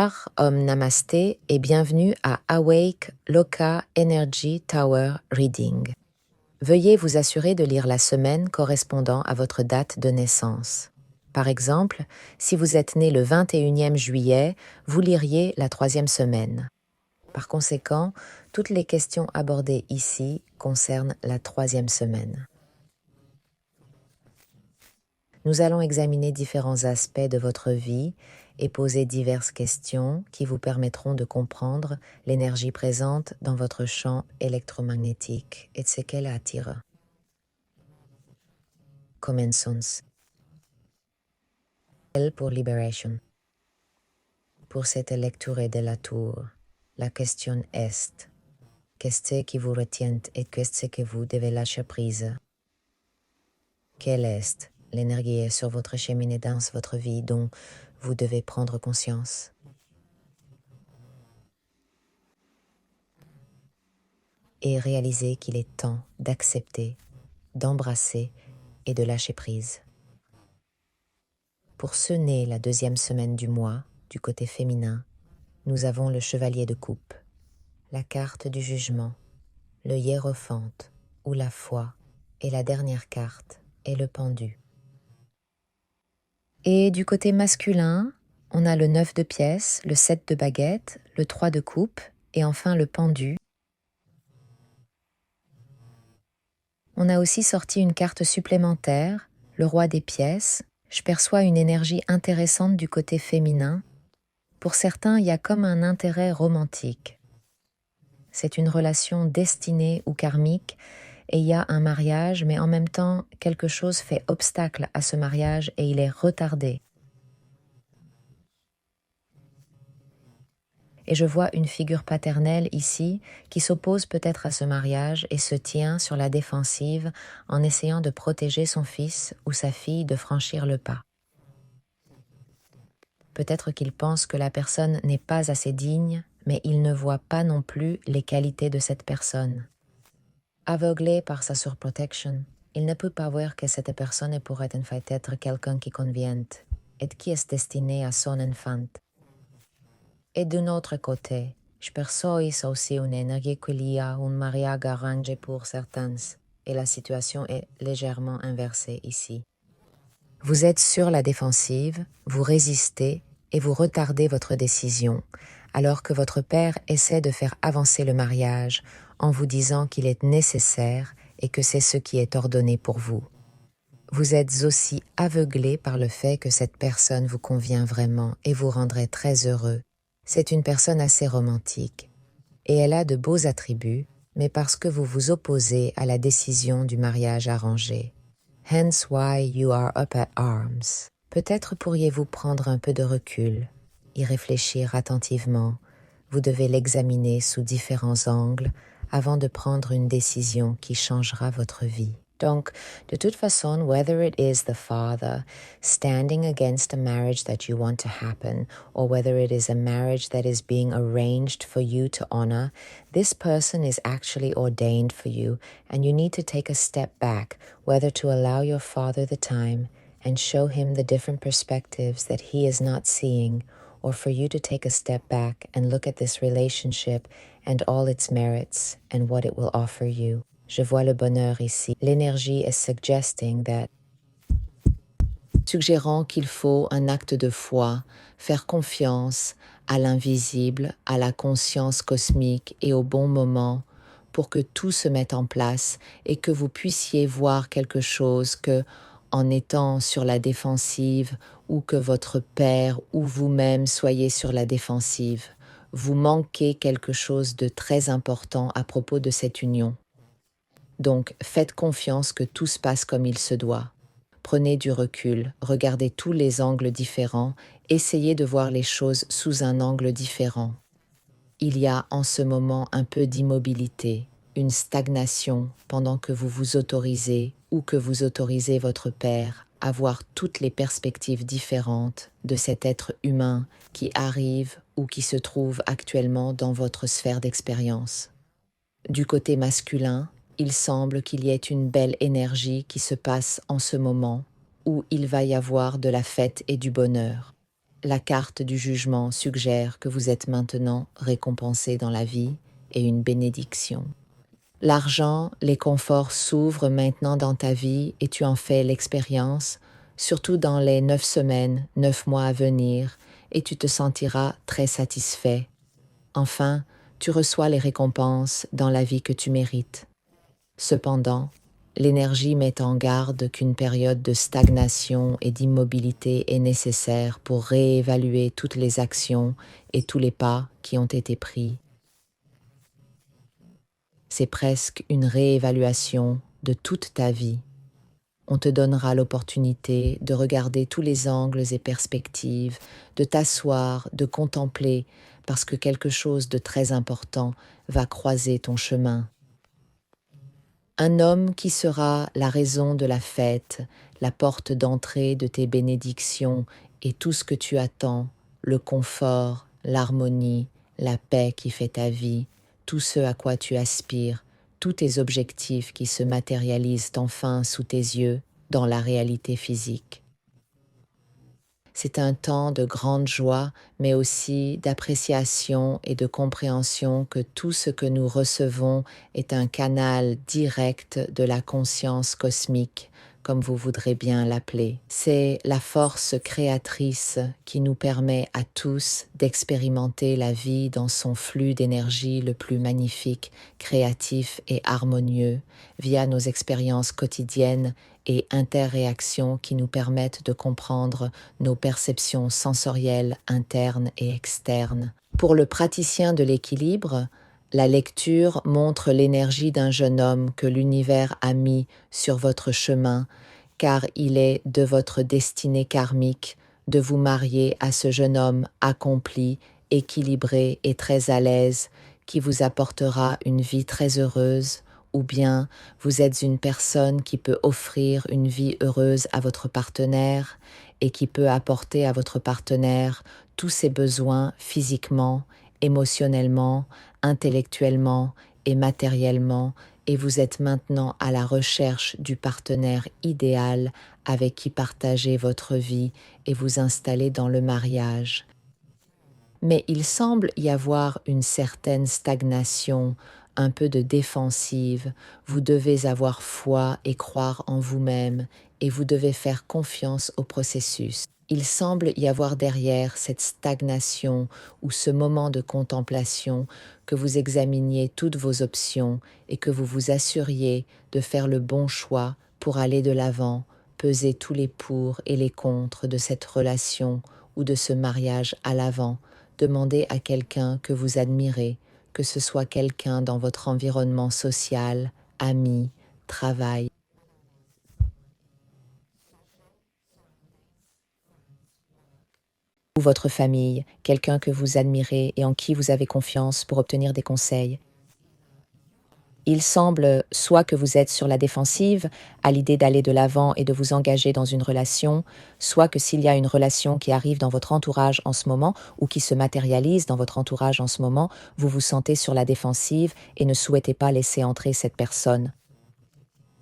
Bonsoir, Om Namasté et bienvenue à Awake Loka Energy Tower Reading. Veuillez vous assurer de lire la semaine correspondant à votre date de naissance. Par exemple, si vous êtes né le 21e juillet, vous liriez la 3e semaine. Par conséquent, toutes les questions abordées ici concernent la 3e semaine. Nous allons examiner différents aspects de votre vie et poser diverses questions qui vous permettront de comprendre l'énergie présente dans votre champ électromagnétique et de ce qu'elle attire. Commençons. Pour Liberation. Pour cette lecture de la tour, la question est: qu'est-ce qui vous retient et qu'est-ce que vous devez lâcher prise? Quelle est l'énergie sur votre cheminée dans votre vie dont vous devez prendre conscience? Et réaliser qu'il est temps d'accepter, d'embrasser et de lâcher prise. Pour ceux nés la 2e semaine du mois, du côté féminin, nous avons le chevalier de coupe, la carte du jugement, le hiérophante ou la foi, et la dernière carte est le pendu. Et du côté masculin, on a le 9 de pièces, le 7 de baguette, le 3 de coupe et enfin le pendu. On a aussi sorti une carte supplémentaire, le roi des pièces. Je perçois une énergie intéressante du côté féminin. Pour certains, il y a comme un intérêt romantique. C'est une relation destinée ou karmique et il y a un mariage, mais en même temps, quelque chose fait obstacle à ce mariage et il est retardé. Et je vois une figure paternelle ici qui s'oppose peut-être à ce mariage et se tient sur la défensive en essayant de protéger son fils ou sa fille de franchir le pas. Peut-être qu'il pense que la personne n'est pas assez digne, mais il ne voit pas non plus les qualités de cette personne. Aveuglé par sa surprotection, il ne peut pas voir que cette personne pourrait en fait être quelqu'un qui convienne et qui est destiné à son enfant. Et d'un autre côté, je perçois aussi une énergie qu'il y a un mariage arrangé pour certains, et la situation est légèrement inversée ici. Vous êtes sur la défensive, vous résistez et vous retardez votre décision, alors que votre père essaie de faire avancer le mariage en vous disant qu'il est nécessaire et que c'est ce qui est ordonné pour vous. Vous êtes aussi aveuglé par le fait que cette personne vous convient vraiment et vous rendrait très heureux. C'est une personne assez romantique et elle a de beaux attributs, mais parce que vous vous opposez à la décision du mariage arrangé. Hence why you are up at arms. Peut-être pourriez-vous prendre un peu de recul, y réfléchir attentivement. Vous devez l'examiner sous différents angles avant de prendre une décision qui changera votre vie. Donc, de toute façon, whether it is the father standing against a marriage that you want to happen, or whether it is a marriage that is being arranged for you to honor, this person is actually ordained for you, and you need to take a step back, whether to allow your father the time and show him the different perspectives that he is not seeing, or for you to take a step back and look at this relationship and all its merits and what it will offer you. Je vois le bonheur ici. L'énergie est suggérant qu'il faut un acte de foi, faire confiance à l'invisible, à la conscience cosmique et au bon moment pour que tout se mette en place et que vous puissiez voir quelque chose que, en étant sur la défensive ou que votre père ou vous-même soyez sur la défensive, vous manquez quelque chose de très important à propos de cette union. Donc, faites confiance que tout se passe comme il se doit. Prenez du recul, regardez tous les angles différents, essayez de voir les choses sous un angle différent. Il y a en ce moment un peu d'immobilité, une stagnation pendant que vous vous autorisez ou que vous autorisez votre père à voir toutes les perspectives différentes de cet être humain qui arrive ou qui se trouve actuellement dans votre sphère d'expérience. Du côté masculin, il semble qu'il y ait une belle énergie qui se passe en ce moment où il va y avoir de la fête et du bonheur. La carte du jugement suggère que vous êtes maintenant récompensé dans la vie et une bénédiction. L'argent, les conforts s'ouvrent maintenant dans ta vie et tu en fais l'expérience, surtout dans les 9 semaines, 9 mois à venir, et tu te sentiras très satisfait. Enfin, tu reçois les récompenses dans la vie que tu mérites. Cependant, l'énergie met en garde qu'une période de stagnation et d'immobilité est nécessaire pour réévaluer toutes les actions et tous les pas qui ont été pris. C'est presque une réévaluation de toute ta vie. On te donnera l'opportunité de regarder tous les angles et perspectives, de t'asseoir, de contempler, parce que quelque chose de très important va croiser ton chemin. Un homme qui sera la raison de la fête, la porte d'entrée de tes bénédictions et tout ce que tu attends, le confort, l'harmonie, la paix qui fait ta vie, tout ce à quoi tu aspires, tous tes objectifs qui se matérialisent enfin sous tes yeux dans la réalité physique. C'est un temps de grande joie, mais aussi d'appréciation et de compréhension que tout ce que nous recevons est un canal direct de la conscience cosmique, comme vous voudrez bien l'appeler. C'est la force créatrice qui nous permet à tous d'expérimenter la vie dans son flux d'énergie le plus magnifique, créatif et harmonieux, via nos expériences quotidiennes et interréactions qui nous permettent de comprendre nos perceptions sensorielles internes et externes. Pour le praticien de l'équilibre, la lecture montre l'énergie d'un jeune homme que l'univers a mis sur votre chemin, car il est de votre destinée karmique de vous marier à ce jeune homme accompli, équilibré et très à l'aise, qui vous apportera une vie très heureuse, ou bien vous êtes une personne qui peut offrir une vie heureuse à votre partenaire et qui peut apporter à votre partenaire tous ses besoins physiquement, émotionnellement, intellectuellement et matériellement, et vous êtes maintenant à la recherche du partenaire idéal avec qui partager votre vie et vous installer dans le mariage. Mais il semble y avoir une certaine stagnation, un peu de défensive. Vous devez avoir foi et croire en vous-même, et vous devez faire confiance au processus. Il semble y avoir derrière cette stagnation ou ce moment de contemplation que vous examiniez toutes vos options et que vous vous assuriez de faire le bon choix pour aller de l'avant, peser tous les pour et les contre de cette relation ou de ce mariage à l'avant. Demandez à quelqu'un que vous admirez, que ce soit quelqu'un dans votre environnement social, ami, travail, ou votre famille, quelqu'un que vous admirez et en qui vous avez confiance pour obtenir des conseils. Il semble soit que vous êtes sur la défensive à l'idée d'aller de l'avant et de vous engager dans une relation, soit que s'il y a une relation qui arrive dans votre entourage en ce moment ou qui se matérialise dans votre entourage en ce moment, vous vous sentez sur la défensive et ne souhaitez pas laisser entrer cette personne.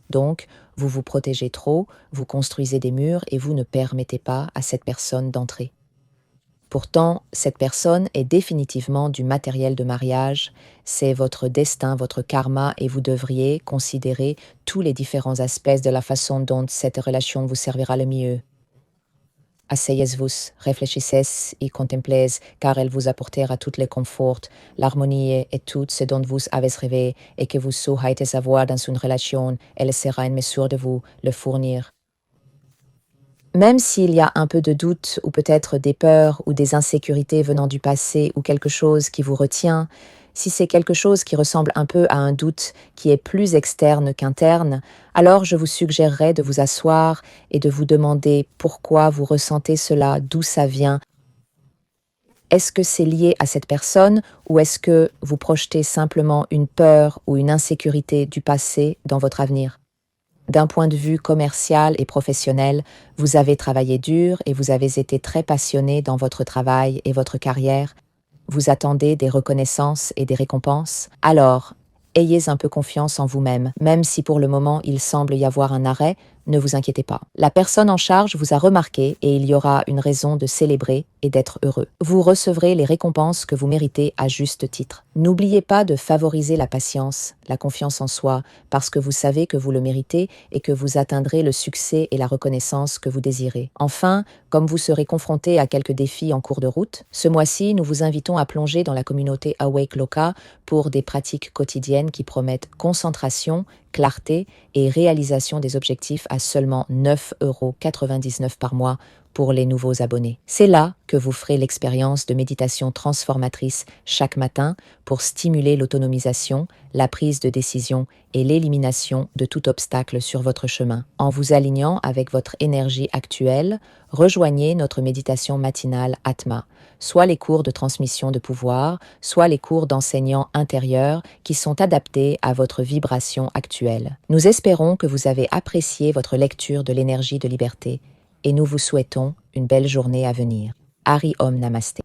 Donc, vous vous protégez trop, vous construisez des murs et vous ne permettez pas à cette personne d'entrer. Pourtant, cette personne est définitivement du matériel de mariage, c'est votre destin, votre karma, et vous devriez considérer tous les différents aspects de la façon dont cette relation vous servira le mieux. Asseyez-vous, réfléchissez et contemplez, car elle vous apportera tout le confort, l'harmonie et tout ce dont vous avez rêvé et que vous souhaitez avoir dans une relation, elle sera en mesure de vous le fournir. Même s'il y a un peu de doute ou peut-être des peurs ou des insécurités venant du passé ou quelque chose qui vous retient, si c'est quelque chose qui ressemble un peu à un doute qui est plus externe qu'interne, alors je vous suggérerais de vous asseoir et de vous demander pourquoi vous ressentez cela, d'où ça vient. Est-ce que c'est lié à cette personne ou est-ce que vous projetez simplement une peur ou une insécurité du passé dans votre avenir? D'un point de vue commercial et professionnel, vous avez travaillé dur et vous avez été très passionné dans votre travail et votre carrière. Vous attendez des reconnaissances et des récompenses. Alors, ayez un peu confiance en vous-même. Même si pour le moment il semble y avoir un arrêt, Ne vous inquiétez pas. La personne en charge vous a remarqué et il y aura une raison de célébrer et d'être heureux. Vous recevrez les récompenses que vous méritez à juste titre. N'oubliez pas de favoriser la patience, la confiance en soi, parce que vous savez que vous le méritez et que vous atteindrez le succès et la reconnaissance que vous désirez. Enfin, comme vous serez confronté à quelques défis en cours de route, ce mois-ci, nous vous invitons à plonger dans la communauté Awake Loka pour des pratiques quotidiennes qui promettent concentration, clarté et réalisation des objectifs à seulement 9,99 € par mois pour les nouveaux abonnés. C'est là que vous ferez l'expérience de méditation transformatrice chaque matin pour stimuler l'autonomisation, la prise de décision et l'élimination de tout obstacle sur votre chemin. En vous alignant avec votre énergie actuelle, rejoignez notre méditation matinale Atma, soit les cours de transmission de pouvoir, soit les cours d'enseignants intérieurs qui sont adaptés à votre vibration actuelle. Nous espérons que vous avez apprécié votre lecture de l'énergie de liberté et nous vous souhaitons une belle journée à venir. Hari Om Namasté.